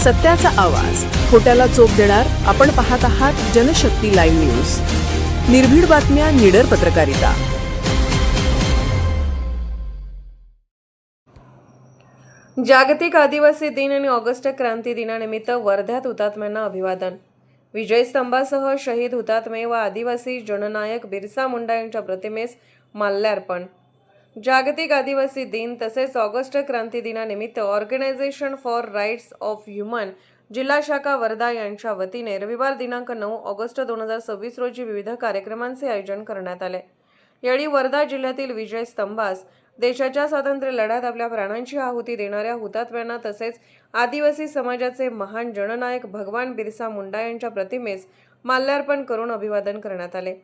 सत्याचा आवाज, खोट्याला चोप देणार. आपण पाहत आहात जनशक्ती लाईव्ह न्यूज. निर्भीड बातम्या, निडर पत्रकारिता. जागतिक आदिवासी दिन आणि ऑगस्ट क्रांती दिनानिमित्त वर्ध्यात हुतात्म्यांना अभिवादन. विजय स्तंभासह शहीद हुतात्मे व आदिवासी जननायक बिरसा मुंडा यांच्या प्रतिमेस माल्यार्पण. जागतिक आदिवासी दिन तसेच ऑगस्ट क्रांती दिनानिमित्त organisation for rights of human जिल्हा शाखा वर्धा यांच्या वतीने रविवार दिनांक 9 ऑगस्ट 2026 रोजी विविध कार्यक्रमांचे आयोजन करण्यात आले. यावेळी वर्धा जिल्ह्यातील विजय स्तंभास देशाच्या स्वातंत्र्य लढ्यात आपल्या प्राणांची आहुती देणाऱ्या हुतात्म्यांना तसेच आदिवासी समाजाचे महान जननायक भगवान बिरसा मुंडा यांच्या प्रतिमेस माल्यार्पण करून अभिवादन करण्यात आले.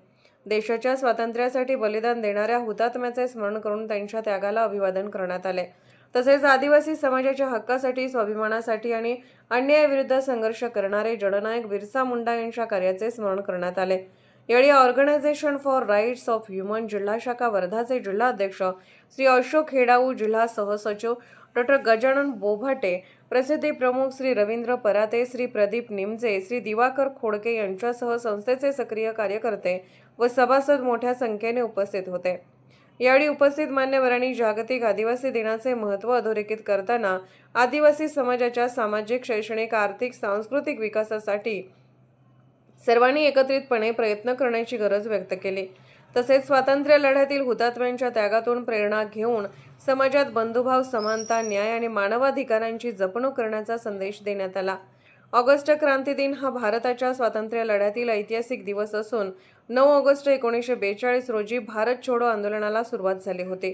देशाच्या स्वातंत्र्यासाठी बलिदान देणाऱ्या हुतात्म्याचे स्मरण करून त्यांच्या त्यागाला अभिवादन करण्यात आले. तसेच आदिवासी समाजाच्या हक्कासाठी, स्वाभिमानासाठी आणि अन्यायाविरुद्ध संघर्ष करणारे जननायक बिरसा मुंडा यांच्या कार्याचे स्मरण करण्यात आले. यावेळी organisation for rights of human जिल्हा शाखा वर्धाचे जिल्हा अध्यक्ष श्री अशोक हेडाऊ, जिल्हा सहसचिव डॉ. गजानन बोभाटे, प्रसिद्धी प्रमुख श्री रवींद्र पराते, श्री प्रदीप निमजे, श्री दिवाकर खोडके यांच्यासह संस्थेचे सक्रिय कार्यकर्ते व सभासद मोठ्या संख्येने उपस्थित होते. यावेळी उपस्थित मान्यवरांनी जागतिक आदिवासी दिनाचे महत्त्व अधोरेखित करताना आदिवासी समाजाच्या सामाजिक, शैक्षणिक, आर्थिक, सांस्कृतिक विकासासाठी सर्वांनी एकत्रितपणे प्रयत्न करण्याची गरज व्यक्त केली. तसेच स्वातंत्र्य लढ्यातील हुतात्म्यांच्या त्यागातून प्रेरणा घेऊन समाजात बंधुभाव, समानता, न्याय आणि मानवाधिकारांची जपणूक करण्याचा संदेश देण्यात आला. ऑगस्ट क्रांती दिन हा भारताच्या स्वातंत्र्य लढ्यातील ऐतिहासिक दिवस असून 9 ऑगस्ट 1942 रोजी भारत छोडो आंदोलनाला सुरुवात झाली होती.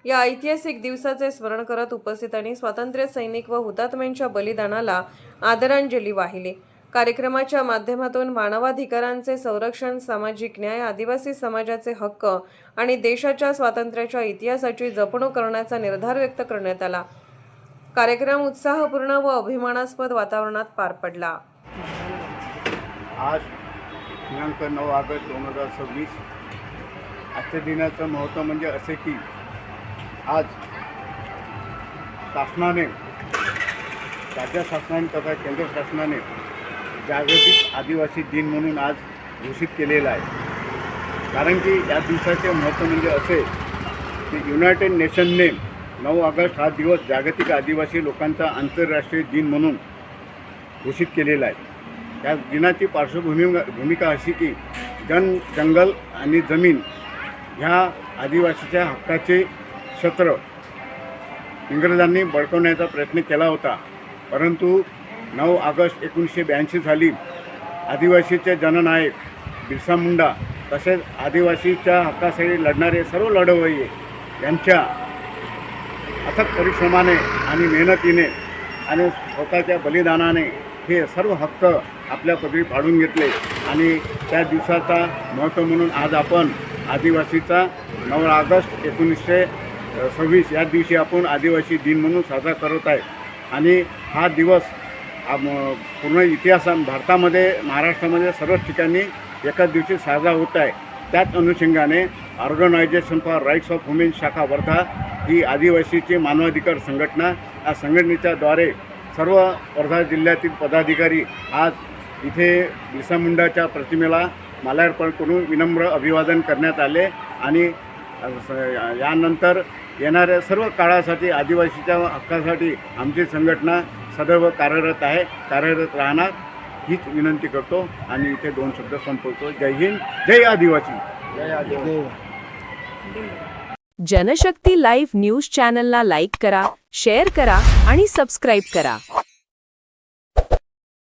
या ऐतिहासिक दिवसाचे स्मरण करत उपस्थितांनी स्वातंत्र्य सैनिक व हुतात्म्यांच्या बलिदानाला आदरांजली वाहिली. कार्यक्रमाच्या माध्यमातून मानवाधिकारांचे संरक्षण, सामाजिक न्याय, आदिवासी समाजाचे हक्क आणि देशाच्या स्वातंत्र्याच्या इतिहासाची जपणूक करण्याचा निर्धार व्यक्त करण्यात आला. कार्यक्रम उत्साहपूर्ण व अभिमानास्पद वातावरणात पार पडला. आज दिनांक 9 ऑगस्ट 2026 आजच्या दिनाचं महत्त्व म्हणजे असे की आज शासनाने, राज्य शासनाने तथा केंद्र शासनाने जागतिक आदिवासी दिन म्हणून आज घोषित केलेला आहे. कारण की या दिवसाचे महत्त्व म्हणजे असे की युनायटेड नेशनने 9 ऑगस्ट हा दिवस जागतिक आदिवासी लोकांचा आंतरराष्ट्रीय दिन म्हणून घोषित केलेला आहे. या दिनाची भूमिका अशी की जंगल आणि जमीन ह्या आदिवासीच्या हक्काचे क्षेत्र इंग्रजांनी बळकावण्याचा प्रयत्न केला होता. परंतु 9 ऑगस्ट 1982 साली आदिवासीचे जननायक बिरसा मुंडा तसेच आदिवासीच्या हक्कासाठी लढणारे सर्व लढवय्ये यांच्या अथक परिश्रमाने आणि मेहनतीने आणि स्वतःच्या बलिदानाने हे सर्व हक्क आपल्या पदरी पाडून घेतले आणि त्या दिवसाचा महत्त्व म्हणून आज आपण आदिवासीचा 9 ऑगस्ट 1926 या दिवशी आपण आदिवासी दिन म्हणून साजरा करत आहे. आणि हा दिवस पूर्ण इतिहासात भारतामध्ये, महाराष्ट्रामध्ये सर्वच ठिकाणी एकाच दिवशी साजरा होत आहे. त्याच अनुषंगाने organisation for rights of human शाखा वर्धा ही आदिवासीची मानवाधिकार संघटना, या संघटनेच्या द्वारे सर्व वर्धा जिल्ह्यातील पदाधिकारी आज इथे बिरसा मुंडाच्या प्रतिमेला माल्यार्पण करून विनम्र अभिवादन करण्यात आले. आणि यानंतर येणाऱ्या सर्व काळासाठी आदिवासीच्या हक्कासाठी आमची संघटना सदैव कार्यरत आहे, कार्यरत राहणार हीच विनंती करतो आणि इथे 2 शब्द संपवतो. जय हिंद, जय आदिवासी. जय आदिवासी. जनशक्ती लाईव्ह न्यूज चॅनलला लाईक करा, शेअर करा आणि सबस्क्राईब करा.